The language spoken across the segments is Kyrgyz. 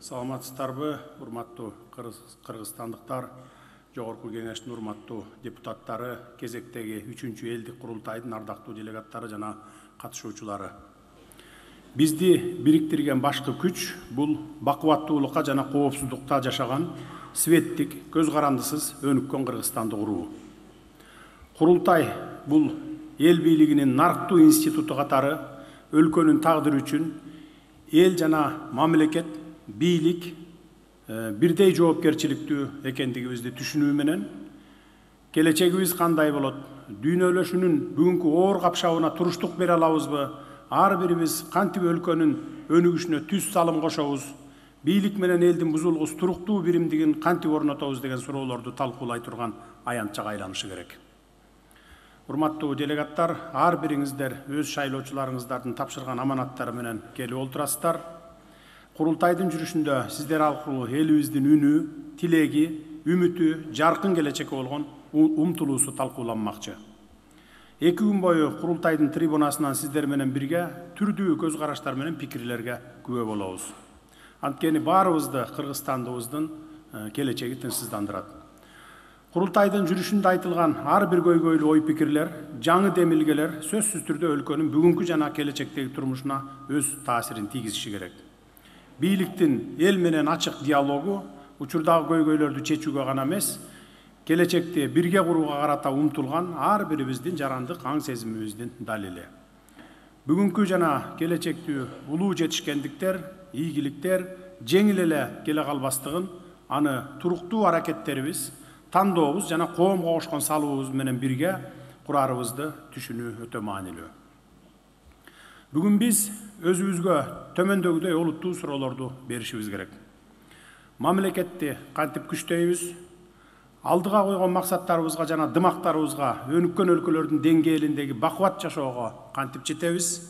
Саламатсыздарбы, урматтуу кыргызстандыктар, Жогорку Кеңештин урматтуу депутаттары, кезектеги 3-чү элдик курултайдын ардактуу делегаттары жана катышуучулары. Бизди бириктирген башкы күч бул бакубаттуулукка жана коопсуздукта жашаган светтик, көз карандысыз өнүккөн Кыргызстанды куруу. Курултай бул эл бийлигинин нарктуу институту катары өлкөнүн тагдыры үчүн эл жана мамлекет бийлик бирдей жоопкерчиликтүү экендигибизди түшүнүү менен келечегибиз кандай болот, дүйнөлөшүүнүн бүгүнкү оор капшабына туруштук бере алабызбы, ар бирибиз кантип өлкөнүн өнүгүшүнө түз салым кошобуз, бийлик менен элдин бузулгус туруктуу биримдигин кантип орнотобуз деген суроолорду талкуулай турган аянтчага айланышы керек. Урматтуу делегаттар, ар бириңиздер өз шайлоочуларыңыздардын тапшырган аманаттары менен келип отурасыздар. Курултайдын жүрүшүндө сиздер аркылуу элибиздин үнү, тилеги, үмүтү, жаркын келечекке болгон умтулуусу талкууланмакчы. 2 күн бою курултайдын трибунасынан сиздер менен бирге түрдүү көз караштар менен пикирлерге күбө болобуз. Анткени баарыбызды Кыргызстандыбыздын келечеги тынчсыздандырат. Курултайдын жүрүшүндө айтылган ар бир көйгөйлүү ой пикирлер, жаңы демилгелер сөзсүз түрдө өлкөнүн бүгүнкү жана келечектеги турмушуна өз таасирин тийгизиши керек. Бийликтин эл менен ачык диалогу учурдагы көйгөйлөрдү чечүүгө гана эмес, келечекти бирге курууга карата умтулган ар бирибиздин жарандык аң сезимибиздин далили. Бүгүнкү жана келечектүү улуу жетишкендиктер, ийгиликтер жеңил эле келе калбастыгын, аны туруктуу аракеттерибиз, тандообуз жана коомго кошкон салуубуз менен бирге курарыбызды түшүнүү өтө маанилүү. Бүгүн биз өзүбүзгө төмөндөгүдөй олуттуу суроолорду беришибиз керек. Мамлекетти кантип күчтөйбүз? Алдыга койгон максаттарыбызга жана дымактарыбызга өнүккөн өлкөлөрдүн деңгээлиндеги бакубат жашоого кантип жетебиз?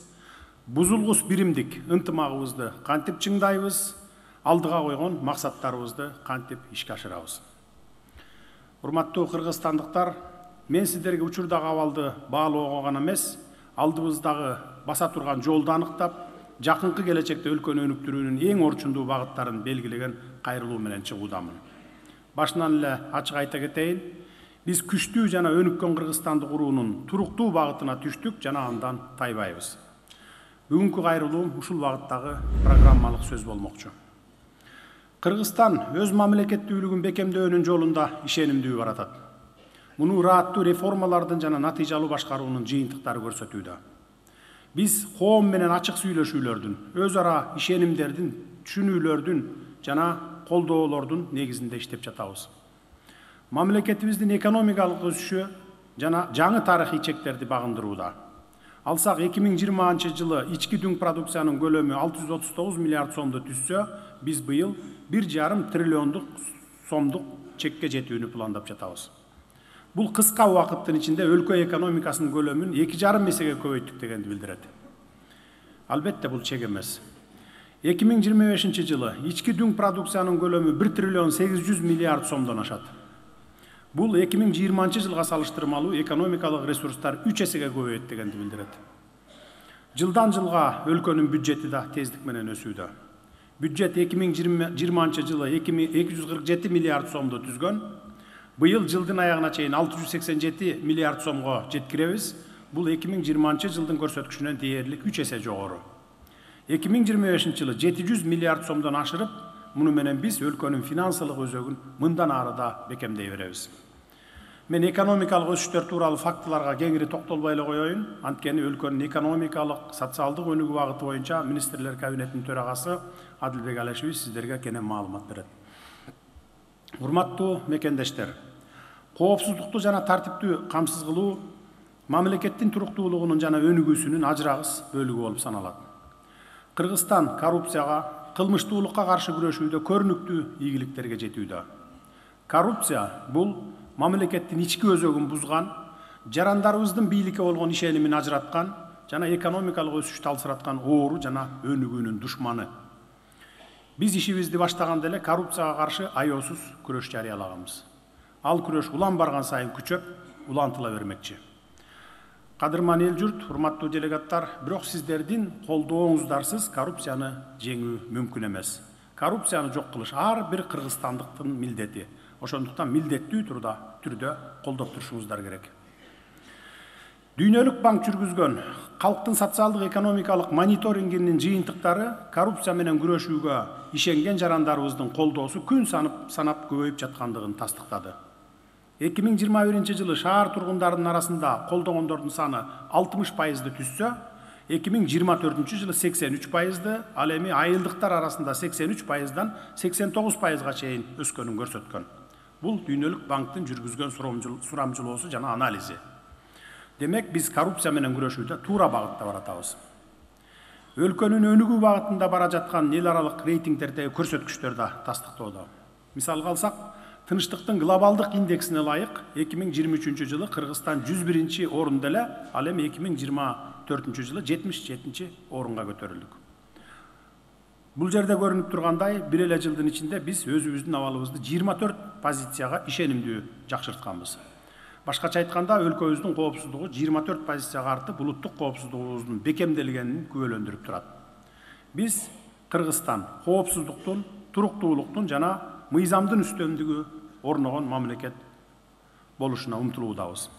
Бузулгус биримдик ынтымагыбызды кантип чыңдайбыз? Алдыга койгон максаттарыбызды кантип ишке ашырабыз? Урматтуу кыргызстандыктар, мен сиздерге учурдагы абалды баалоого гана эмес, алдыбыздагы баса турган жолду аныктап, жакынкы келечекте өлкөнү өнүктүрүүнүн эң орчундуу багыттарын белгилеген кайрылуу менен чыгуудамын. Башынан эле ачык айта кетейин, биз күчтүү жана өнүккөн Кыргызстанды куруунун туруктуу багытына түштүк жана андан тайбайбыз. Бүгүнкү кайрылуум ушул багыттагы программалык сөз болмокчу. Кыргызстан өз мамлекеттүүлүгүн бекемдөөнүн жолунда ишенимдүү баратат. Муну ырааттуу реформалардын жана натыйжалуу башкаруунун жыйынтыктары көрсөтүүдө. Биз коом менен ачык сүйлөшүүлөрдүн, өз ара ишенимдердин, түшүнүүлөрдүн жана колдоолордун негизинде иштеп жатабыз. Мамлекетибиздин экономикалык өсүшү жана жаңы тарыхый чектерди багындырууда. Алсак 2020 жылы ички дүң продукциянын көлөмү 639 миллиард сомду түзсө, биз быйыл 1,5 триллиондук сомдук чекке жетүүнү пландап жатабыз. Бул кыска убакыттын ичинде өлкө экономикасынын көлөмүн 2,5 эсеге көбөйттүк дегенди билдирет. Албетте бул чек эмес. 2025 жылы ички дүң продукциянын көлөмү 1 триллион 800 миллиард сомдон ашат. Бул 2020 жылга салыштырмалуу экономикалык ресурстар 3 эсеге көбөйөт дегенди билдирет. Жылдан жылга өлкөнүн бюджети да тездик менен өсүүдө. Бюджет 2020 жылы 247 миллиард сомду түзгөн. Быйыл жылдын аягына чейин 687 миллиард сомго жеткиребиз. Бул 2020 жылдын көрсөткүчүнөн дээрлик 3 эсе жогору. 2025 жылы 700 миллиард сомдон ашырып, муну менен биз өлкөнүн финансылык өзөгүн мындан ары да бекемдей беребиз. Мен экономикалык өсүштөр тууралуу фактыларга кеңири токтолбой эле коеюн. Анткени өлкөнүн экономикалык, социалдык өнүгүү багыты боюнча министрлер кабинетинин төрагасы Адилбек Алешевич сиздерге кенен маалымат берет. Урматтуу мекендештер, коопсуздукту жана тартиптүү камсыз кылуу мамлекеттин туруктуулугунун жана өнүгүүсүнүн ажырагыс бөлүгү болуп саналат. Кыргызстан коррупцияга, кылмыштуулукка каршы күрөшүүдө көрүнүктүү ийгиликтерге жетүүдө. Коррупция бул мамлекеттин ички өзөгүн бузган, жарандарыбыздын бийликке болгон ишенимин ажыраткан жана экономикалык өсүштү алсыраткан оору жана өнүгүүнүн душманы. Биз ишибизди баштаганда эле коррупцияга каршы аеосуз күрөш жарыялаганбыз. Ал күрөш улам барган сайын күчөп, улантыла бермекчи. Кадырман эл журт, урматтуу делегаттар, бирок сиздердин колдооңуздарсыз коррупцияны жеңүү мүмкүн эмес. коррупцияны жок кылыш ар бир кыргызстандыктын милдети. Ошондуктан милдеттүү түрдө колдоп турушуңуздар керек. Дүйнөлүк банк жүргүзгөн калктын социалдык экономикалык мониторингинин жыйынтыктары коррупция менен күрөшүүгө ишенген жарандарыбыздын колдоосу күн санап көбөйүп жаткандыгын тастыктады. 2021 жылы шаар тургундарынын арасында колдогондордун саны 60%ды түзсө, 2024 жылы 83%ды, ал эми айылдыктар арасында 83%дан 89%га чейин өскөнүн көрсөткөн. Бул Дүйнөлүк банктын жүргүзгөн сурамжылоосу жана анализи. Демек, биз коррупция менен күрөшүүдө туура багытта баратабыз. Өлкөнүн өнүгүү багытында бара жаткан эл аралык рейтингдердеги көрсөткүчтөр да тастыктоодо. Мисалга алсак, тынчтыктын глобалдык индексине ылайык 2023 жылы Кыргызстан 101 орунда эле, ал эми 2024 жылы 77 орунга көтөрүлдүк. Бул жерде көрүнүп тургандай, бир эле жылдын ичинде биз өзүбүздүн абалыбызды 24 позицияга ишенимдүү жакшыртканбыз. Башкача айтканда, өлкөбүздүн коопсуздугу 24 позицияга артып, улуттук коопсуздугубуздун бекемделгенин күбөлөндүрүп турат. Биз Кыргызстан коопсуздуктун, туруктуулуктун жана мыйзамдын үстөмдүгү орногон мамлекет болушуна умтулуудабыз.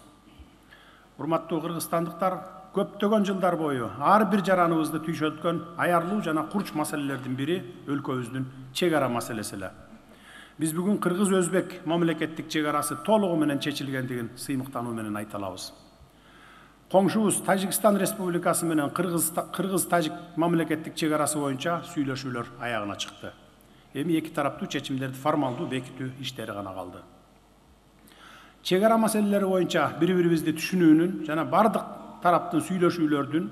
Урматтуу кыргызстандыктар, көптөгөн жылдар бою ар бир жараныбызды түйшөлткөн аярлуу жана курч маселелердин бири өлкөбүздүн чек ара маселеси эле. Биз бүгүн кыргыз-өзбек мамлекеттик чек арасы толугу менен чечилгендигин сыймыктануу менен айта алабыз. Коңшубуз Тажикстан Республикасы менен кыргыз-тажик мамлекеттик чек арасы боюнча сүйлөшүүлөр аягына чыкты. Эми эки тараптуу чечимдерди формалдуу бекитүү иштери гана калды. Чек ара маселелери боюнча бири-бирибизди түшүнүүнүн жана бардык тараптын сүйлөшүүлөрдүн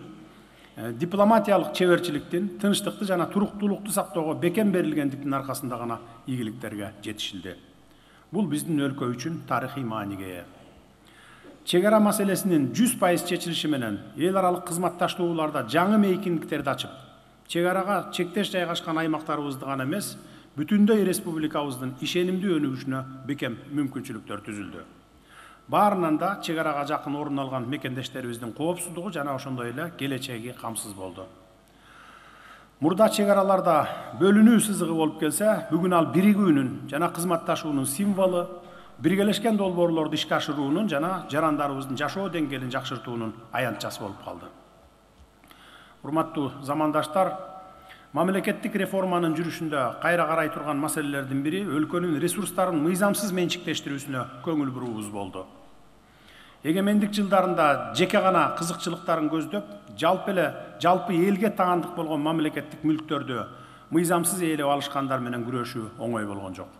дипломатиялык чеберчиликтин, тынчтыкты жана туруктуулукту сактоого бекем берилгендиктин аркасында гана ийгиликтерге жетишилди. Бул биздин өлкө үчүн тарыхый мааниге ээ. Чек ара маселесинин 100% чечилиши менен эл аралык кызматташтууларда жаңы мейкиндиктерди ачып, чек арага чектеш жайгашкан аймактарыбызды гана эмес, бүтүндөй республикабыздын ишенимдүү өнүгүшүнө бекем мүмкүнчүлүктөр түзүлдү. Баарынан да чек арага жакын орун алган мекендештерибиздин коопсуздугу жана ошондой эле келечеги камсыз болду. Мурда чек араларда бөлүнүү сызыгы болуп келсе, бүгүн ал биригүүнүн жана кызматташуунун символу, биргелешкен долбоорлорду ишке ашыруунун жана жарандарыбыздын жашоо деңгээлин жакшыртуунун аянтчасы болуп калды. Урматтуу замандаштар, мамлекеттик реформанын жүрүшүндө кайра карай турган маселелердин бири өлкөнүн ресурстарын мыйзамсыз менчиктештирүүсүнө көңүл буруубуз болду. Эгемендик жылдарында жеке гана кызыкчылыктарын көздөп, жалпы элге таандык болгон мамлекеттик мүлктөрдү мыйзамсыз ээлеп алышкандар менен күрөшүү оңой болгон жок.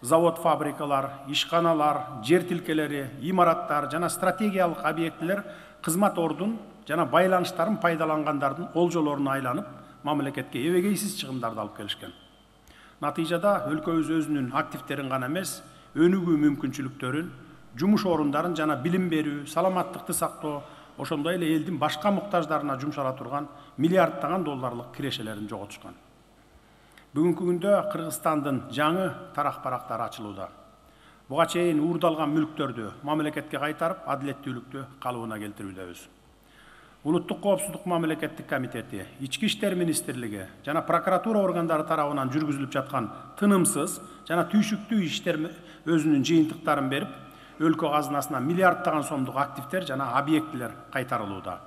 Завод, фабрикалар, ишканалар, жер тилкелери, имараттар жана стратегиялык объектилер кызмат ордун жана байланыштарын пайдалангандардын олжолоруна айланып, мамлекетке эбегейсиз чыгымдарды алып келишкен. Натыйжада өлкөбүз өзүнүн активтерин гана эмес, өнүгүү мүмкүнчүлүктөрүн, жумуш орундарын жана билим берүү, саламаттыкты сактоо, ошондой эле элдин башка муктаждарына жумшала турган миллиарддаган долларлык кирешелерин жоготушкан. Бүгүнкү күндө Кыргызстандын жаңы тарак-барактары ачылууда. Буга чейин уурдалган мүлктөрдү мамлекетке кайтарып, адилеттүүлүктү калыбына келтирүүдөбүз. Улуттук коопсуздук мамлекеттик комитети, Ички иштер министрлиги жана прокуратура органдары тарабынан жүргүзүлүп жаткан тынымсыз жана түйшүктүү иштер өзүнүн жыйынтыктарын берип, өлкө казынасына миллиарддаган сомдук активдер жана объектилер кайтарылууда.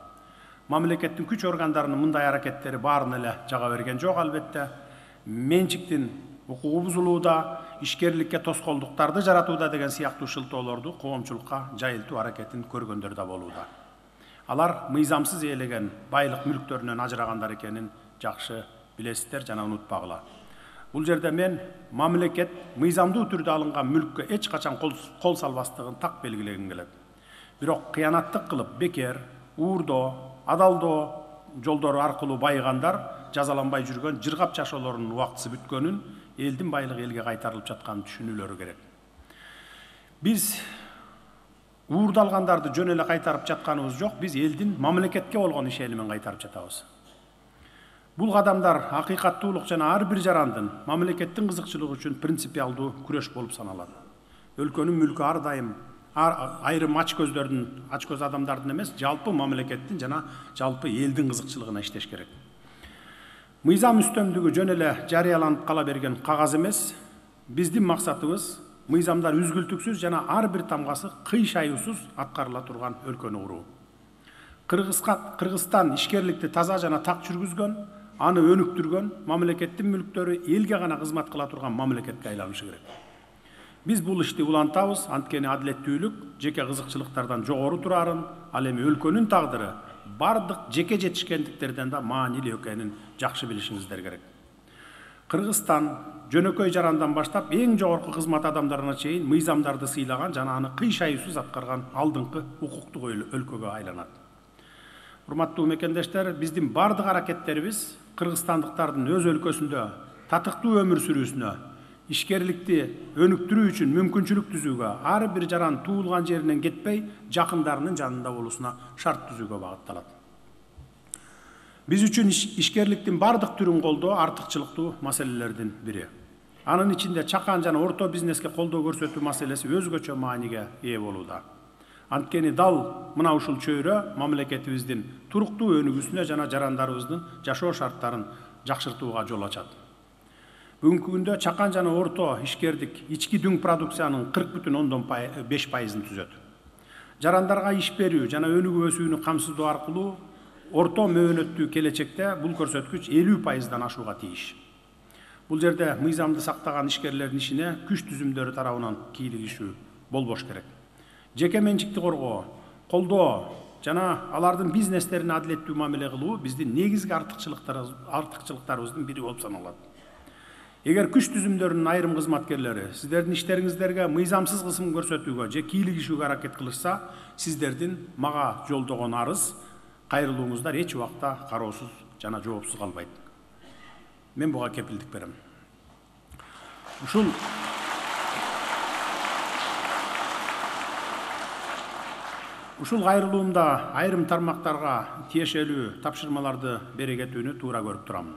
Мамлекеттин күч органдарынын мындай аракеттери баарын эле жага берген жок, албетте. Менчиктин укугу бузулууда, ишкерликке тоскоолдуктарды жаратууда деген сыяктуу шылтоолорду коомчулукка жайылтуу аракетин көргөндөр да болууда. Алар мыйзамсыз ээлеген байлык мүлктөрүнөн ажырагандар экенин жакшы билесиздер жана унутпагыла. Бул жерде мен мамлекет мыйзамдуу түрдө алынган мүлккө эч качан кол салбастыгын так белгилегим келет. Бирок кыянаттык кылып бекер, уурдоо, адалдоо жолдору аркылуу байыгандар жазаланбай жүргөн жыргап жашоолорунун убактысы бүткөнүн, элдин байлыгы элге кайтарылып жатканын түшүнүүлөрү керек. Биз уурдалгандарды жөн эле кайтарып жатканыбыз жок, биз элдин мамлекетке болгон ишенимин кайтарып жатабыз. Бул кадамдар акыйкаттуулук жана ар бир жарандын мамлекеттин кызыкчылыгы үчүн принципиалдуу күрөш болуп саналат. Өлкөнүн мүлкү ар дайым айрым ачкөз адамдардын эмес, жалпы мамлекеттин жана жалпы элдин кызыкчылыгына иштеш керек. Мыйзам үстөмдүгү жөн эле жарыяланып кала берген кагаз эмес. Биздин максатыбыз мыйзамдар үзгүлтүксүз жана ар бир тамгасы кыйшаюусуз аткарыла турган өлкөнү куруу. Кыргызстан ишкерликти таза жана так жүргүзгөн, аны өнүктүргөн, мамлекеттин мүлктөрү элге гана кызмат кыла турган мамлекетке айланышы керек. Биз бул ишти улантабыз, анткени адилеттүүлүк жеке кызыкчылыктардан жогору турарын, ал эми өлкөнүн тагдыры бардык жеке жетишкендиктерден да маанилүү экенин жакшы билишиңиздер керек. Кыргызстан жөнөкөй жарандан баштап эң жогорку кызмат адамдарына чейин мыйзамдарды сыйлаган жана аны кыйшаюусуз аткарган алдыңкы укуктук өлкөгө айланат. Урматтуу мекендештер, биздин бардык аракеттерибиз кыргызстандыктардын өз өлкөсүндө татыктуу өмүр сүрүүсүнө, ишкерликти өнүктүрүү үчүн мүмкүнчүлүк түзүүгө, ар бир жаран туулган жеринен кетпей, жакындарынын жанында болуусуна шарт түзүүгө багытталат. Биз үчүн ишкерликтин бардык түрүн колдоо артыкчылыктуу маселелердин бири. Анын ичинде чакан жана орто бизнеске колдоо көрсөтүү маселеси өзгөчө мааниге ээ болууда. Анткени дал мына ушул чөйрө мамлекетибиздин туруктуу өнүгүүсүнө жана жарандарыбыздын жашоо шарттарын жакшыртууга жол ачат. Бүгүнкү күндө чакан жана орто ишкердик ички дүң продукциянын 40,5%-ын түзөт. Жарандарга иш берүү жана өнүгүү өсүүнү камсыздоо аркылуу орто мөөнөттүү келечекте бул көрсөткүч 50%-дан ашууга тийиш. Бул жерде мыйзамды сактаган ишкерлердин ишине күч түзүмдөрү тарабынан кийлигишүү болбош керек. Жеке менчикти коргоо, колдоо жана алардын бизнестерине адилеттүү мамиле кылуу биздин негизги артыкчылыктарыбыздын бири болуп саналат. Эгер күч түзүмдөрүнүн айрым кызматкерлери сиздердин иштериңиздерге мыйзамсыз кысым көрсөтүүгө же кийлигишүүгө аракет кылышса, сиздердин мага жолдогон арыз, кайрылууңуздар эч убакта кароосуз жана жоопсуз калбайт. Мен буга кепилдик берем. Ушул кайрылуумда айрым тармактарга тиешелүү тапшырмаларды бере кетүүнү туура көрүп турам.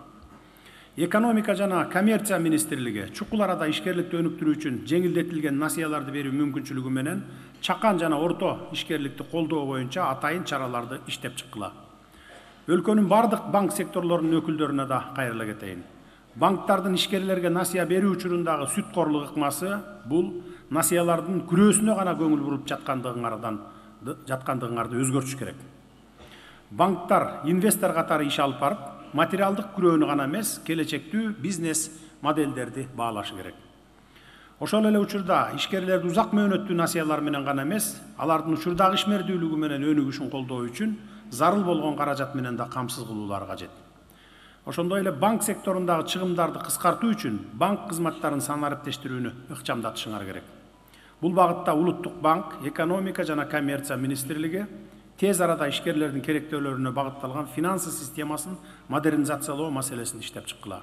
Экономика жана коммерция министрлиги чукул арада ишкерликти өнүктүрүү үчүн жеңилдетилген насыяларды берүү мүмкүнчүлүгү менен чакан жана орто ишкерликти колдоо боюнча атайын чараларды иштеп чыккыла. Өлкөнүн бардык банк секторлорунун өкүлдөрүнө да кайрыла кетейин. Банктардын ишкерлерге насыя берүү учурундагы сүткорлук ыкмасы бул насыялардын күрөөсүнө гана көңүл буруп жаткандыгыңарды өзгөртүш керек. Банктар инвестор катары иш алып барып, материалдык күрөөнү гана эмес, келечектүү бизнес модельдерди баалашы керек. Ошол эле учурда ишкерлерди узак мөөнөттүү насыялар менен гана эмес, алардын учурдагы ишмердүүлүгү менен өнүгүшүн колдоо үчүн зарыл болгон каражат менен да камсыз кылуулар кажет. Ошондой эле банк секторундагы чыгымдарды кыскартуу үчүн банк кызматтарын санариптештирүүнү ыкчамдатышыңар керек. Бул багытта Улуттук банк, экономика жана коммерция министрлиги тез арада ишкерлердин керектөөлөрүнө багытталган финансы системасын модернизациялоо маселесин иштеп чыккыла.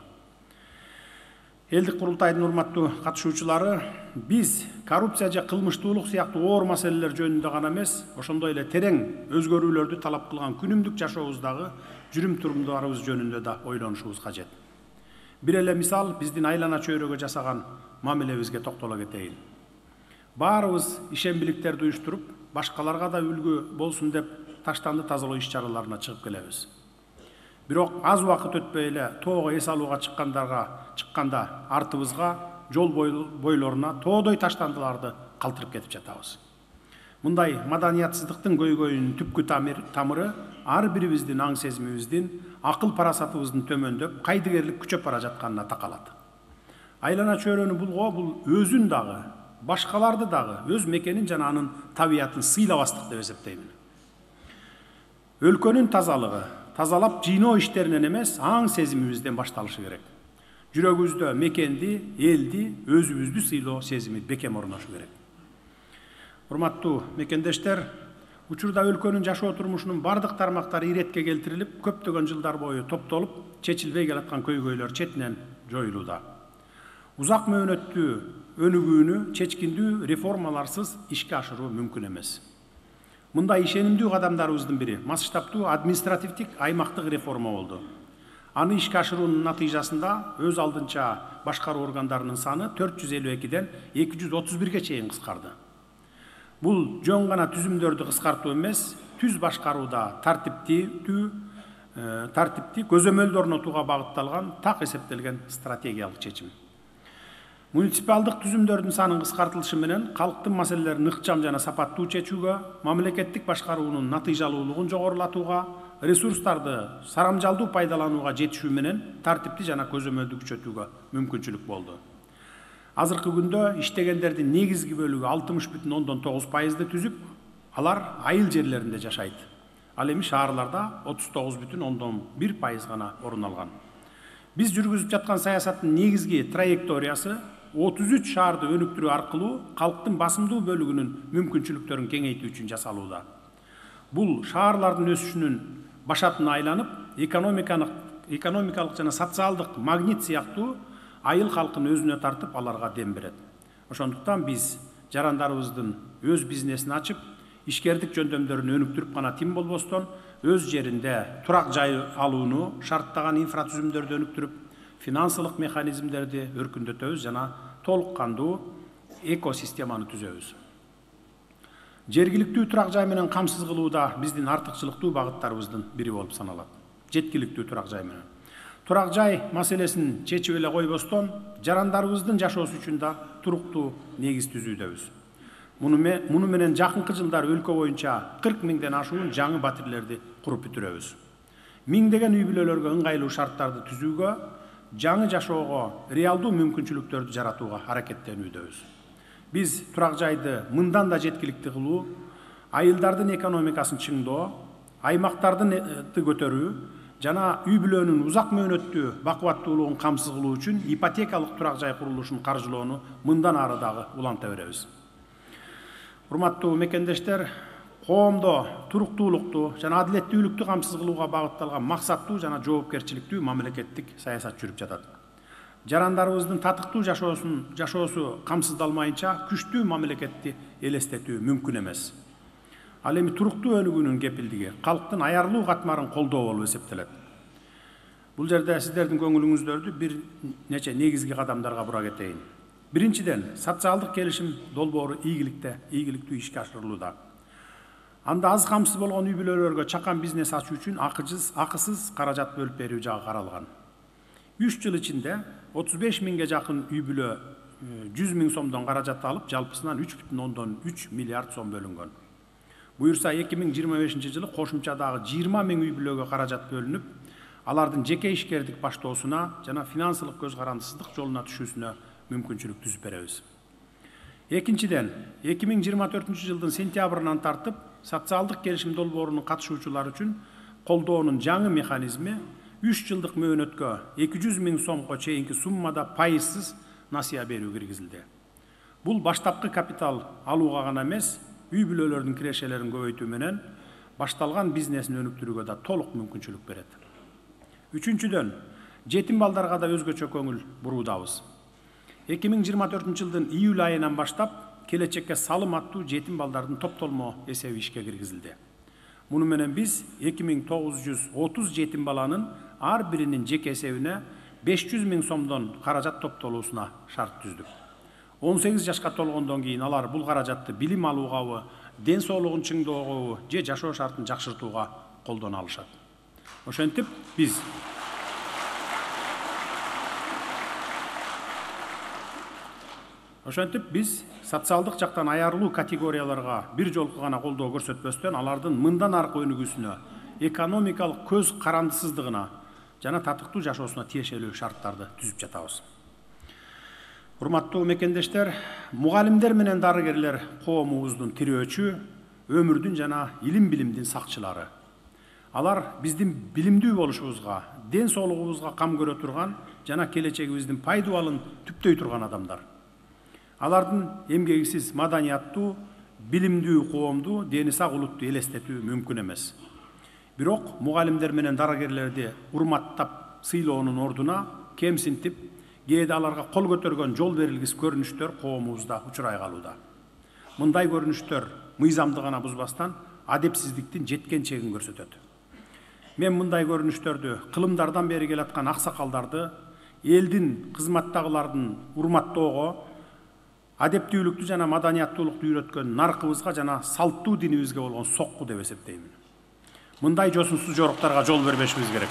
Элдик курултайдын урматтуу катышуучулары, биз коррупция же кылмыштуулук сыяктуу оор маселелер жөнүндө гана эмес, ошондой эле терең өзгөрүүлөрдү талап кылган күнүмдүк жашообуздагы жүрүм-турумдарыбыз жөнүндө да ойлонушубуз кажет. Бир эле мисал биздин айлана чөйрөгө жасаган мамилебизге токтоло кетейин. Баарыбыз ишембиликтерди уюштуруп, башкаларга да үлгү болсун деп таштанды тазалоо иш-чараларына чыгып келебиз. Бирок аз убакыт өтпөй эле тоого эс алууга чыкканда артыбызга жол бойлоруна тоодой таштандыларды калтырып кетип жатабыз. Мындай маданиятсыздыктын көйгөйүнүн түпкү тамыры ар бирибиздин аң сезимибиздин, акыл парасатыбыздын төмөндөп, кайдыгерлик күчөп бара жатканына такалат. Айлана чөйрөнү булгоо бул өзүн дагы, башкаларды дагы өз мекенин жана анын табиятын сыйлабастык деп эсептеймин. Өлкөнүн тазалыгы тазалап жыйноо иштеринен эмес, аң сезимибизден башталышы керек. Жүрөгүбүздө мекенди, элди, өзүбүздү сыйлоо сезими бекем орношу керек. Урматтуу мекендештер, учурда өлкөнүн жашоо турмушунун бардык тармактары иретке келтирилип, көптөгөн жылдар бою топтолуп, чечилбей келаткан көйгөйлөр четинен жоюлууда. Узак мөөнөттүү өнүгүүнү чечкиндүү реформаларсыз ишке ашыруу мүмкүн эмес. Мындай ишенимдүү кадамдарыбыздын бири масштабтуу административдик аймактык реформа болду. Аны ишке ашыруунун натыйжасында өз алдынча башкаруу органдарынын саны 452ден 231ге чейин кыскарды. Бул жөн гана түзүмдөрдү кыскартуу эмес, түз башкарууда тартиптүү, тартипти көзөмөлдү орнотууга багытталган так эсептелген стратегиялык чечим. Муниципалдык түзүмдөрдүн санын кыскартылышы менен калктын маселелерин ыкчам жана сапаттуу чечүүгө, мамлекеттик башкаруунун натыйжалуулугун жогорулатууга, ресурстарды сарамжалдуу пайдаланууга жетишүү менен тартипти жана көзөмөлдү күчөтүүгө мүмкүнчүлүк болду. Азыркы күндө иштегендердин негизги бөлүгү 60,9%ды түзүп, алар айыл жерлеринде жашайт. Ал эми шаарларда 39,1% гана орун алган. Биз жүргүзүп жаткан саясаттын негизги траекториясы 33 шаарды өнүктүрүү аркылуу калктын басымдуу бөлүгүнүн мүмкүнчүлүктөрүн кеңейтүү үчүн жасалууда. Бул шаарлардын өсүшүнүн башатына айланып, экономикалык жана социалдык магнит сыяктуу айыл калкын өзүнө тартып, аларга дем берет. Ошондуктан биз жарандарыбыздын өз бизнесин ачып, ишкердик жөндөмдөрүн өнүктүрүп гана тим болбостон, өз жеринде турак жай алууну шарттаган инфратүзүмдөрдү өнүктүрүп, финансылык механизмдерди өркүндөтөбүз жана толук кандуу экосистеманы түзөбүз. Жергиликтүү турак жай менен камсыз кылууда биздин артыкчылыктуу багыттарыбыздын бири болуп саналат. Жеткиликтүү турак жай менен. Турак жай маселесин чечип эле койбостон, жарандарыбыздын жашоосу үчүн да туруктуу негиз түзүүдөбүз. Муну менен жакынкы жылдары өлкө боюнча 40 миңден ашуун жаңы батирлерди куруп бүтүрөбүз. Миңдеген үй бүлөлөргө ыңгайлуу шарттарды түзүүгө, жаңы жашоого реалдуу мүмкүнчүлүктөрдү жаратууга аракеттенүүдөбүз. Биз турак жайды мындан да жеткиликтүү кылуу, айылдардын экономикасын чыңдоо, аймактардын көтөрүү жана үй бүлөнүн узак мөөнөттүү бакубаттуулугун камсыз кылуу үчүн ипотекалык турак жай курулушун каржылоону мындан ары дагы уланта беребиз. Урматтуу мекендештер, коомдо туруктуулукту жана адилеттүүлүктү камсыз кылууга багытталган максаттуу жана жоопкерчиликтүү мамлекеттик саясат жүрүп жатат. Жарандарыбыздын татыктуу жашоосу камсыздалмайынча күчтүү мамлекетти элестетүү мүмкүн эмес. Ал эми туруктуу өнүгүүнүн кепилдиги калктын аярлуу катмарын колдоо болуп эсептелет. Бул жерде сиздердин көңүлүңүздөрдү бир нече негизги кадамдарга бура кетейин. Биринчиден, социалдык келишим долбоору ийгиликтүү ишке ашырылууда. Анда аз камсыз болгон үй бүлөлөргө чакан бизнес ачуу үчүн акысыз каражат бөлүп берүү жагы каралган. 3 жыл ичинде 35 миңге жакын үй бүлө 100 миң сомдон каражат алып, жалпысынан 3,3 миллиард сом бөлүнгөн. Буюрса 2025 жылы кошумча дагы 20 миң үй бүлөгө каражат бөлүнүп, алардын жеке ишкердик баштоосуна жана финансылык көз карандысыздык жолуна түшүүсүнө мүмкүнчүлүк түзүп беребиз. Экинчиден, 2024 жылдын сентябрынан тартып, социалдык келишим долбоорунун катышуучулары үчүн колдоонун жаңы механизми 3 жылдык мөөнөткө 200 миң сомго чейинки суммада пайызсыз насыя берүү киргизилди. Бул баштапкы капитал алууга гана эмес, үй бүлөлөрдүн кирешелерин көбөйтүү менен башталган бизнесин өнүктүрүүгө да толук мүмкүнчүлүк берет. Үчүнчүдөн, жетим балдарга да өзгөчө көңүл буруудабыз. 2024 жылдын июль айынан баштап, келечекке салым аттуу жетим балдардын топтолмо эсеби ишке киргизилди. Муну менен биз 2930 жетим баланын ар биринин жеке эсебине 500 миң сомдон каражат топтолуусуна шарт түздүк. 18 жашка толгондон кийин алар бул каражатты билим алуугабы, ден соолугун чыңдоого же жашоо шартын жакшыртууга колдоно алышат. Ошентип биз социалдык жактан аярлуу категорияларга бир жолку гана колдоо көрсөтпөстөн, алардын мындан аркы өнүгүүсүнө, экономикалык көз карандысыздыгына жана татыктуу жашоосуна тиешелүү шарттарды түзүп жатабыз. Урматтуу мекендештер, мугалимдер менен дарыгерлер коомубуздун тирөөчү, өмүрдүн жана илим-билимдин сакчылары. Алар биздин билимдүү болушубузга, ден соолугубузга кам көрө турган жана келечегибиздин пайдубалын түптөй турган адамдар. Алардын эмгегисиз маданияттуу, билимдүү коомду, дени сак улутту элестетүү мүмкүн эмес. Бирок мугалимдер менен дарыгерлерди урматтап сыйлоонун ордуна кемсинтип, кээде аларга кол көтөргөн жол берилгис көрүнүштөр коомубузда учурай калууда. Мындай көрүнүштөр мыйзамды гана бузбастан адепсиздиктин жеткен чегин көрсөтөт. Мен мындай көрүнүштөрдү кылымдардан бери келаткан аксакалдарды, элдин кызматтагылардын урматтоого, адептүүлүктү жана маданияттуулукту үйрөткөн наркыбызга жана салттуу динибизге болгон сокку деп эсептеймин. Мындай жосунсуз жоруктарга жол бербешибиз керек.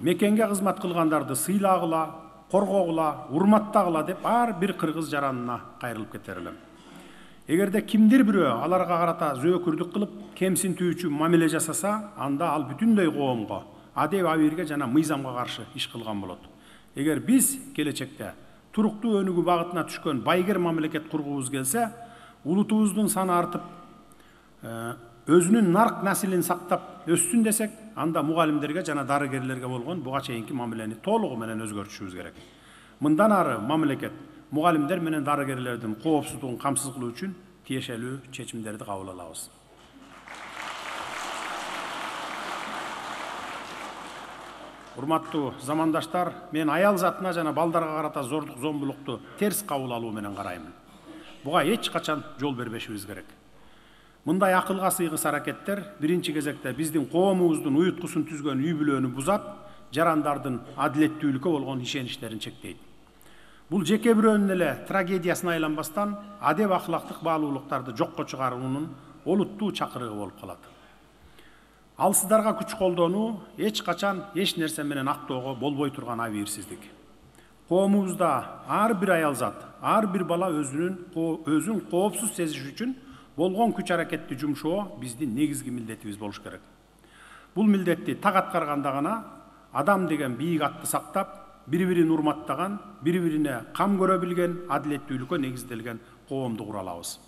Мекенге кызмат кылгандарды сыйлагыла, коргогула, урматтагыла деп ар бир кыргыз жаранына кайрылып кетер элем. Эгерде кимдир бирөө аларга карата зөөкүрдүк кылып, кемсинтүүчү мамиле жасаса, анда ал бүтүндөй коомго, адеп абийирге жана мыйзамга каршы иш кылган болот. Эгер биз келечекте туруктуу өнүгүү багытына түшкөн байгер мамлекет кургубуз келсе, улутубуздун саны артып, өзүнүн нарк наслин сактап өссүн десек, анда мугалимдерге жана дарыгерлерге болгон буга чейинки мамилени толугу менен өзгөртүшүбүз керек. Мындан ары мамлекет мугалимдер менен дарыгерлердин коопсуздугун камсыз кылуу үчүн тиешелүү чечимдерди кабыл алабыз. Урматтуу замандаштар, мен аял затына жана балдарга карата зордук зомбулукту терс кабыл алуу менен караймын. Буга эч качан жол бербешибиз керек. Мындай акылга сыйгыс аракеттер биринчи кезекте биздин коомубуздун уюткусун түзгөн үй бүлөнү бузап, жарандардын адилеттүүлүккө болгон ишеничтерин чектейт. Бул жеке бирөөнүн эле трагедиясына айланбастан адеп акылактык баалуулуктарды жокко чыгаруунун олуттуу чакырыгы болуп калат. Алсыздарга күч колдонуу эч качан эч нерсе менен актоого болбой турган абийирсиздик. Коомубузда ар бир аял зат, ар бир бала өзүн коопсуз сезиш үчүн болгон күч аракетти жумшоо биздин негизги милдетибиз болуш керек. Бул милдетти так аткарганда гана адам деген бийик атты сактап, бири-бирин урматтаган, бири-бирине кам көрө билген, адилеттүүлүккө негизделген коомду кура алабыз.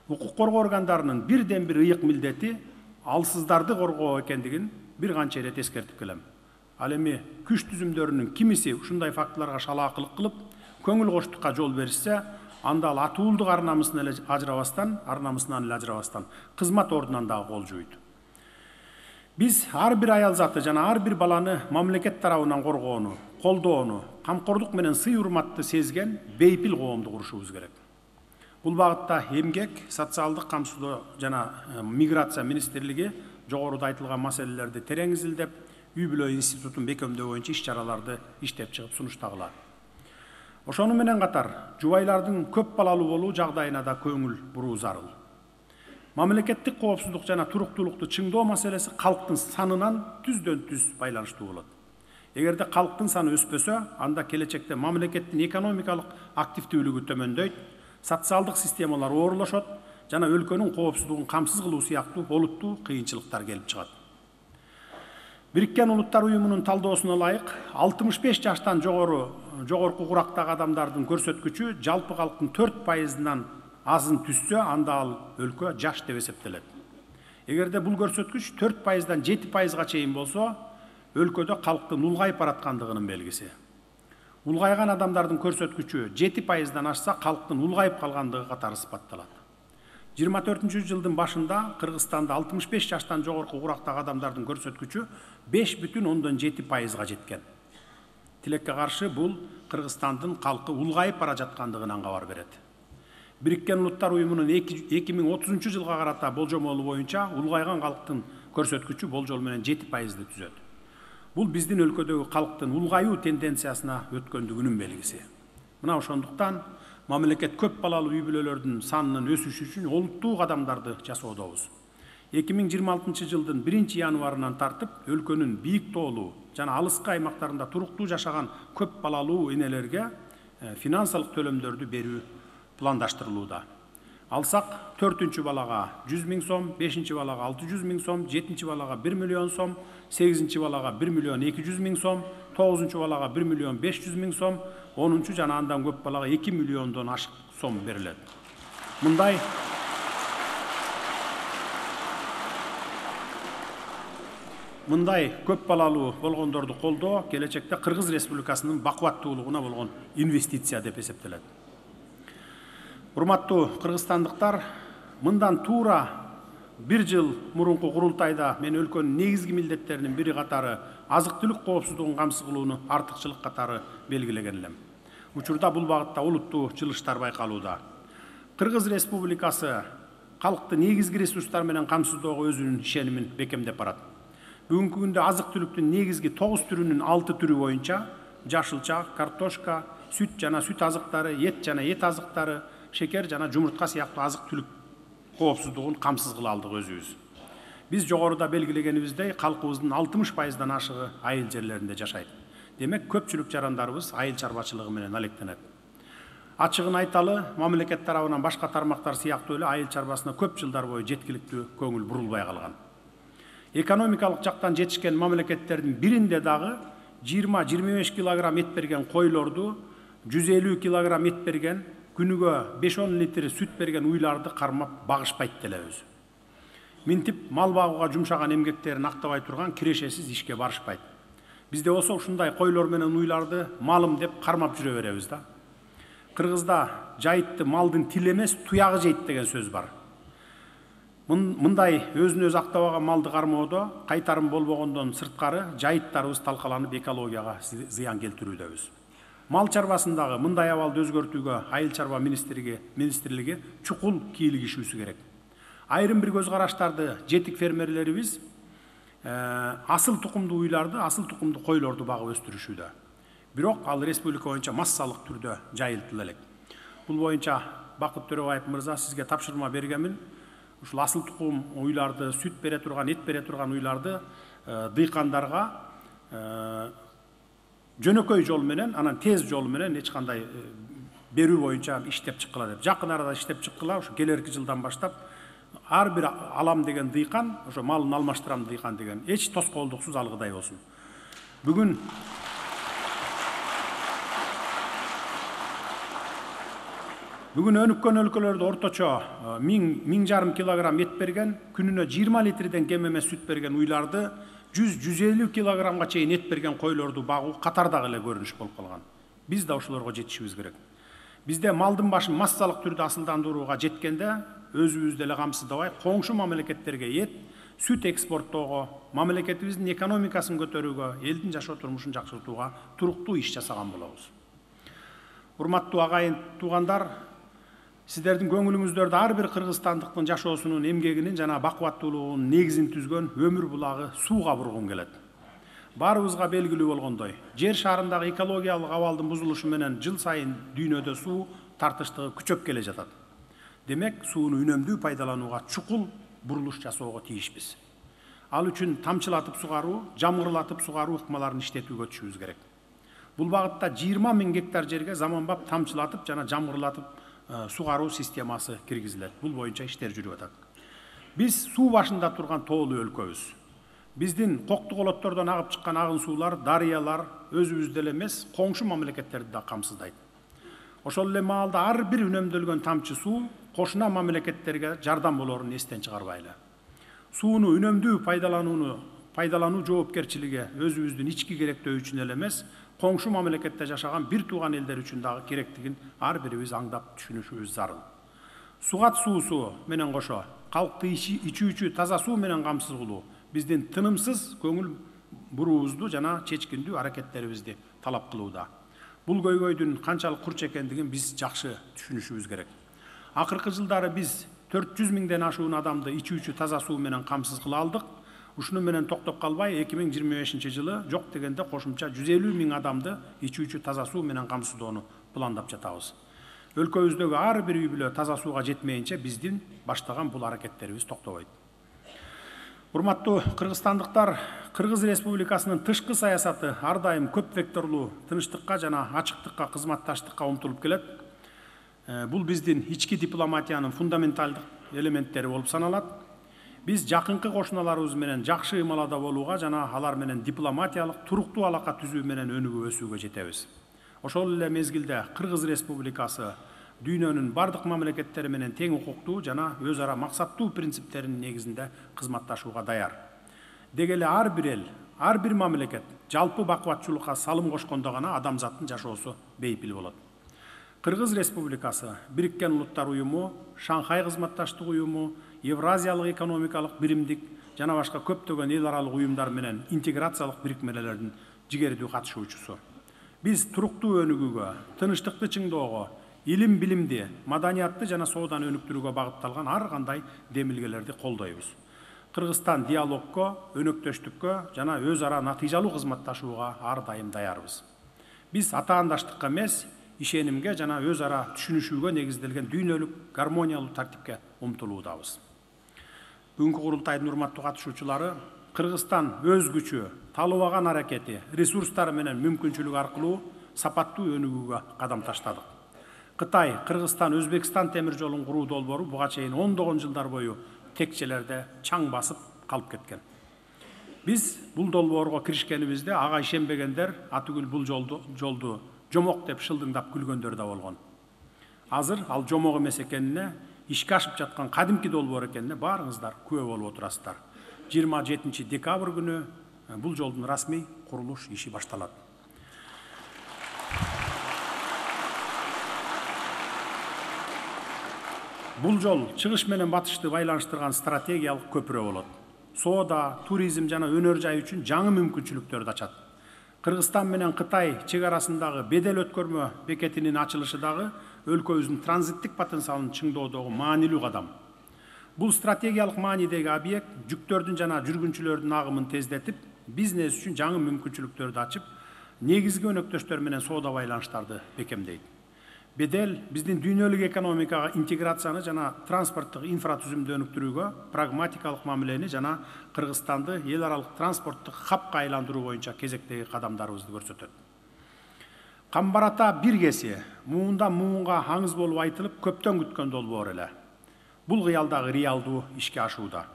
Укук коргоо органдарынын бирден бир ыйык милдети алсыздарды коргоо экендигин бир канча ирет эскертип келем. Ал эми күч түзүмдөрүнүн кимиси ушундай фактыларга шалаакылык кылып, көңүл коштукка жол беришсе, анда ал атуулдук ар намысынан эле ажырабастан, кызмат ордунан дагы кол жуйт. Биз ар бир аял заты жана ар бир баланы мамлекет тарабынан коргоону, колдоону, камкордук менен сый урматты сезген бейпил коомду курушубуз керек. Бул багытта эмгек, социалдык камсыздоо жана миграция министрлиги жогоруда айтылган маселелерди терең изилдеп, үй бүлө институтун бекемдөө боюнча иш-чараларды иштеп чыгып сунуштагыла. Ошону менен катар, жубайлардын көп балалуу болуу жагдайына да көңүл буруу зарыл. Мамлекеттик коопсуздук жана туруктуулукту чыңдоо маселеси калктын санынан түздөн түз байланыштуу болот. Эгерде калктын саны өспөсө, анда келечекте мамлекеттин экономикалык активдүүлүгү төмөндөйт, социалдык системалар оорлошот жана өлкөнүн коопсуздугун камсыз кылуу сыяктуу олуттуу кыйынчылыктар келип чыгат. Бириккен Улуттар Уюмунун талдоосуна ылайык, 65 жаштан жогорку курактагы адамдардын көрсөткүчү жалпы калктын 4%-дан азын түссө, анда ал өлкө жаш деп эсептелет. Эгерде бул көрсөткүч 4%-дан 7%-га чейин болсо, өлкөдө калктын улгайып бараткандыгынын белгиси. Улгайган адамдардын көрсөткүчү 7%-дан ашса, калктын улгайып калгандыгы катары сыпатталат. 24-жылдын башында Кыргызстанда 65 жаштан жогорку курактагы адамдардын көрсөткүчү 5,7%-га жеткен. Тилекке каршы бул Кыргызстандын калкы улгайып бара жаткандыгынан кабар берет. Бириккен Улуттар Уюмунун 2030 жылга карата болжомолу боюнча улгайган калктын көрсөткүчү болжол менен 7%-ды түзөт. Бул биздин өлкөдөгү калктын улгайуу тенденциясына өткөндүгүнүн белгиси. Мына ошондуктан мамлекет көп балалуу үй бүлөлөрдүн санынын өсүшү үчүн олуттуу кадамдарды жасоодобуз. 2026 жылдын 1-январынан тартып өлкөнүн бийик тоолуу жана алыскы аймактарында туруктуу жашаган көп балалуу энелерге финансылык төлөмдөрдү берүү пландаштырылууда. Алсак 4-чү балага 100 000 сом, 5-чи балага 600 000 сом, 7-чи балага 1 миллион сом, 8-чи балага 1 миллион 200 000 сом, 9-чу балага 1 миллион 500 000 сом, 10-чу жана андан көп балага 2 миллиондон ашык сом берилет. Мындай көп балалуу болгондорду колдоо келечекте Кыргыз Республикасынын бакубаттуулугуна болгон инвестиция деп эсептелет. Урматтуу кыргызстандыктар, мындан туура 1 жыл мурунку курултайда мен өлкөнүн негизги милдеттеринин бири катары азык-түлүк коопсуздугун камсыз кылууну артыкчылык катары белгилеген элем. Учурда бул багытта олуттуу жылыштар байкалууда. Кыргыз Республикасы калкты негизги ресурстар менен камсыздоого өзүнүн ишенимин бекемдеп барат. Бүгүнкү күндө азык-түлүктүн негизги 9 түрүнүн 6 түрү боюнча жашылча, картошка, сүт жана сүт азыктары, эт жана эт азыктары, шекер жана жумуртка сыяктуу азык-түлүк коопсуздугун камсыз кыла алдык өзүбүз. Биз жогоруда белгилегенибиздей калкыбыздын 60%дан ашыгы айыл жерлеринде жашайт. Демек көпчүлүк жарандарыбыз айыл чарбачылыгы менен алектенет. Ачыгын айталы, мамлекет тарабынан башка тармактар сыяктуу эле айыл чарбасына көп жылдар бою жеткиликтүү көңүл бурулбай калган. Экономикалык жактан жетишкен мамлекеттердин биринде дагы 20-25 килограмм эт берген койлорду, 150 килограмм эт берген, күнүгө 5-10 литр сүт берген уйларды кармап багышпайт делебиз. Минтип мал багууга жумшаган эмгектерин актабай турган кирешесиз ишке барышпайт. Бизде болсо ушундай койлор менен уйларды малым деп кармап жүрө беребиз да. Кыргызда жайытты малдын тили эмес, туягы жейт деген сөз бар. Мындай өзүн өзү актабаган малды кармоодо кайтарым болбогондон сырткары жайыттарыбыз талкаланып экологияга зыян келтирүүдөбүз. Мал чарбасындагы мындай абалды өзгөртүүгө айыл чарба министрлиги чукул кийлигишүүсү керек. Айрым бир көз караштарды жетик фермерлерибиз асыл тукумдуу уйларды, асыл тукумдуу койлорду багып өстүрүшүүдө. Бирок ал республика боюнча массалык түрдө жайылтыла элек. Бул боюнча Бакыт Төрөбаев мырза сизге тапшырма бергенмин. Ушул асыл тукум уйларды, сүт бере турган, эт бере турган уйларды дыйкандарга жөнөкөй жол менен, анан тез жол менен эч кандай берүү боюнча иштеп чыккыла деп. Жакын арада иштеп чыккыла, ушу келерки жылдан баштап ар бир алам деген дыйкан, ошо малын алмаштырам дыйкан деген эч тоскоолдуксуз алгыдай болсун. Бүгүн өнүккөн өлкөлөрдө орточо 1000-1000 килограмм эт берген, күнүнө 20 литрден кем эмес сүт берген уйларды 100-150 килограммга чейин эт берген койлорду багуу катардагы эле көрүнүш болуп калган. Биз да ошолорго жетишибиз керек. Бизде малдын башын массалык түрдө асылдандырууга жеткенде өзүбүздү эле камсыздабай, коңшу мамлекеттерге эт, сүт экспорттоого, мамлекетибиздин экономикасын көтөрүүгө, элдин жашоо турмушун жакшыртууга туруктуу иш жасаган болобуз. Урматтуу агайын туугандар, сиздердин көңүлүңүздөрдө ар бир кыргызстандыктын жашоосунун, эмгегинин жана бакубаттуулугунун негизин түзгөн өмүр булагы сууга бургум келет. Баарыбызга белгилүү болгондой, жер шарындагы экологиялык абалдын бузулушу менен жыл сайын дүйнөдө суу тартыштыгы күчөп келе жатат. Демек, сууну үнөмдүү пайдаланууга чукул бурулуш жасоого тийишпиз. Ал үчүн тамчылатып сугаруу, жамгырлатып сугаруу ыкмаларын иштетүүгө түшүбүз керек. Бул багытта 20 000 гектар жерге заманбап тамчылатып жана жамгырлатып сугаруу системасы киргизилет. Бул боюнча иштер жүрүп атат. Биз суу башында турган тоолуу өлкөбүз. Биздин коктуголоттордон агып чыккан агын суулар, дарыялар өзүбүздө эле эмес, коңшу мамлекеттерди да камсыздайт. Ошол эле маалда ар бир үнөмдөлгөн тамчы суу кошуна мамлекеттерге жардам болорун эстен чыгарбайлы. Сууну үнөмдүү пайдалануу жоопкерчилиги өзүбүздүн ички керектөө үчүн эле эмес, коңшу мамлекетте жашаган бир тууган элдер үчүн дагы керектигин ар бирибиз аңдап түшүнүшүбүз зарыл. Сугат суусу менен кошо калкты ичүүчү таза суу менен камсыз кылуу биздин тынымсыз көңүл буруубузду жана чечкиндүү аракеттерибизди талап кылууда. Бул көйгөйдүн канчалык курч экендигин биз жакшы түшүнүшүбүз керек. Акыркы жылдары биз 400 000ден ашуун адамды ичүүчү таза суу менен камсыз кыла алдык. Ушуну менен токтоп калбай 2025-жылы жок дегенде кошумча 150 000 адамды ичүүчү таза суу менен камсыздоону пландап жатабыз. Өлкөбүздөгү ар бир үй бүлө таза сууга жетмейинче биздин баштаган бул аракеттерибиз токтобойт. Урматтуу кыргызстандыктар, Кыргыз Республикасынын тышкы саясаты ар дайым көп векторлуу тынчтыкка жана ачыктыкка, кызматташтыкка умтулуп келет. Бул биздин ички дипломатиянын фундаменталдык элементтери болуп саналат. Биз жакынкы кошуналарыбыз менен жакшы ымалада болууга жана алар менен дипломатиялык туруктуу алака түзүү менен өнүгүп өсүүгө жетебиз. Ошол эле мезгилде Кыргыз Республикасы дүйнөнүн бардык мамлекеттери менен тең укуктуу жана өз ара максаттуу принциптеринин негизинде кызматташууга даяр. Деги эле ар бир эл, ар бир мамлекет жалпы бакубатчылыкка салым кошкондо гана адамзаттын жашоосу бейпил болот. Кыргыз Республикасы Бириккен Улуттар уюму, Шанхай кызматташтык уюму, Евразиялык экономикалык биримдик жана башка көптөгөн эл аралык уюмдар менен интеграциялык бирикмелердин жигердүү катышуучусу. Биз туруктуу өнүгүүгө, тынчтыкты чыңдоого, илим билимди, маданиятты жана сооданы өнүктүрүүгө багытталган ар кандай демилгелерди колдойбуз. Кыргызстан диалогко, өнөктөштүккө жана өз ара натыйжалуу кызматташууга ар дайым даярбыз. Биз атаандаштыкка эмес, ишенимге жана өз ара түшүнүшүүгө негизделген дүйнөлүк гармониялуу тартипке умтулуудабыз. Бүгүнкү курултайдын урматтуу катышуучулары, Кыргызстан өз күчү, талыбаган аракети, ресурстары менен мүмкүнчүлүк аркылуу сапаттуу өнүгүүгө кадам таштадык. Кытай, Кыргызстан, Өзбекстан темир жолун куруу долбоору буга чейин ондогон жылдар бою текчелерде чаң басып калып кеткен. Биз бул долбоорго киришкенибизде ага ишенбегендер атүгүл бул жолду жомок деп шылдыңдап күлгөндөр да болгон. Азыр ал жомок эмес экенине, ишке ашып жаткан кадимки долбоор экенине баарыңыздар күбө болуп отурасыздар. 27 декабрь күнү бул жолдун расмий курулуш иши башталат. Бул жол чыгыш менен батышты байланыштырган стратегиялык көпүрө болот. Соода, туризм жана өнөр жай үчүн жаңы мүмкүнчүлүктөрдү ачат. Кыргызстан менен Кытай чек арасындагы бедел өткөрмө бекетинин ачылышы дагы өлкөбүздүн транзиттик потенциалын чыңдоодогу маанилүү кадам. Бул стратегиялык маанидеги объект жүктөрдүн жана жүргүнчүлөрдүн агымын тездетип, бизнес үчүн жаңы мүмкүнчүлүктөрдү ачып, негизги өнөктөштөр менен соода байланыштарды бекемдейт. Бедел биздин дүйнөлүк экономикага интеграцияны жана транспорттук инфратүзүмдү өнүктүрүүгө, прагматикалык мамилени жана Кыргызстанды эл аралык транспорттук хабка айландыруу боюнча кезектеги кадамдарыбызды көрсөтөт. Камбарата бир кеси, муундан муунга аңыз болуп айтылып, көптөн күткөн долбоор эле. Бул кыялдагы реалдуу ишке ашууда.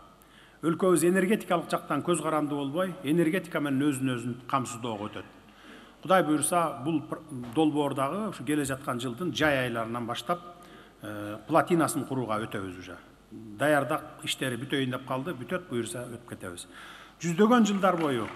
Өлкөбүз энергетикалык жактан көз каранды болбой, энергетика менен өзүн камсыздоого өтөт. Кудай буйрса, бул долбоордагы ушу келе жаткан жылдын жай айларынан баштап платинасын курууга өтөбүз уже. Даярдык иштери бүтөйүн деп калды, бүтөт буйрса өтүп кетебиз. Жүздөгөн жылдар бою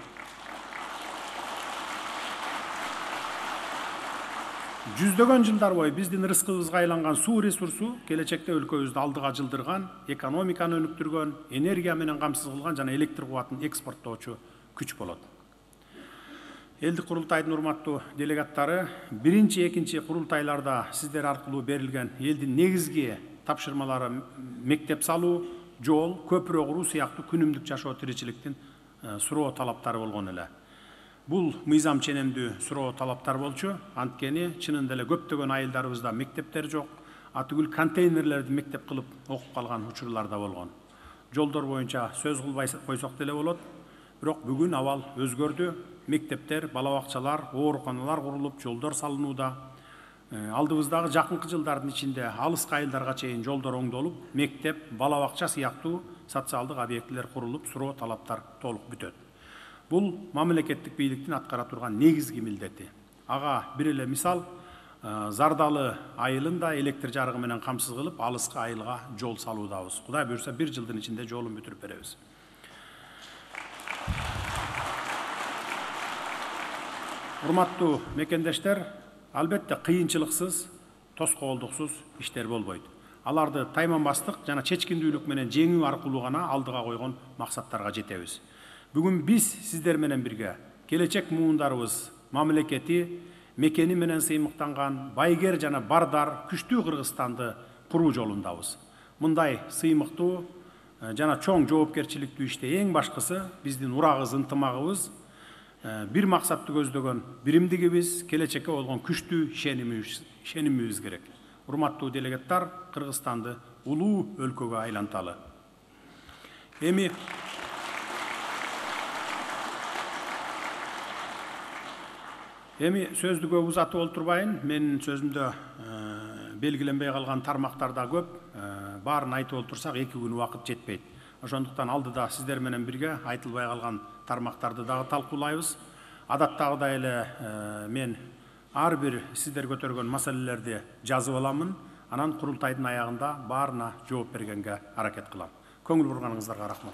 биздин рызкыбызга айланган суу ресурсу келечекте өлкөбүздү алдыга жылдырган, экономиканы өнүктүргөн, энергия менен камсыз кылган жана электр кубатын экспорттоочу күч болот. Элдик курултайдын урматтуу делегаттары, биринчи, экинчи курултайларда сиздер аркылуу берилген элдин негизги тапшырмалары мектеп салуу, жол, көпүрө куруу сыяктуу күнүмдүк жашоо тиричиликтин суроо талаптары болгон эле. Бул мыйзам ченемдүү суроо талаптар болчу, анткени чынында эле көптөгөн айылдарыбызда мектептер жок, атүгүл контейнерлерди мектеп кылып окуп калган учурлар да болгон. Жолдор боюнча сөз кылбай койсок деле болот, бирок бүгүн абал өзгөрдү. Мектептер, балабакчалар, ооруканалар курулуп, жолдор салынууда. Алдыбыздагы жакынкы жылдардын ичинде алыскы айылдарга чейин жолдор оңдолуп, мектеп, балабакча сыяктуу социалдык объектилер курулуп, суроо талаптар толук бүтөт. Бул мамлекеттик бийликтин аткара турган негизги милдети. Ага бир эле мисал, Зардалы айылын да электр жарыгы менен камсыз кылып, алыскы айылга жол салуудабыз. Кудай буйрса, бир жылдын ичинде жолун бүтүрүп беребиз. Урматтуу мекендештер, албетте кыйынчылыксыз, тоскоолдуксуз иштер болбойт. Аларды тайманбастык жана чечкиндүүлүк менен жеңүү аркылуу гана алдыга койгон максаттарга жетебиз. Бүгүн биз сиздер менен бирге келечек муундарыбыз мамлекети, мекени менен сыймыктанган байгер жана бардар күчтүү Кыргызстанды куруу жолундабыз. Мындай сыймыктуу жана чоң жоопкерчиликтүү иште эң башкысы биздин урагыбыз, ынтымагыбыз, бир максатты көздөгөн биримдигибиз, келечекке болгон күчтүү ишенимибиз керек. Урматтуу делегаттар, Кыргызстанды улуу өлкөгө айланталы. Эми сөздү көп узатып олтурбайын. Менин сөзүмдө белгиленбей калган тармактар да көп. Баарын айтып олтурсак 2 күн убакыт жетпейт. Ошондуктан алдыда сиздер менен бирге айтылбай калган тармактарды дагы талкуулайбыз. Адаттагыдай эле мен ар бир сиздер көтөргөн маселелерди жазып аламын. Анан курултайдын аягында баарына жооп бергенге аракет кылам. Көңүл бурганыңыздарга рахмат.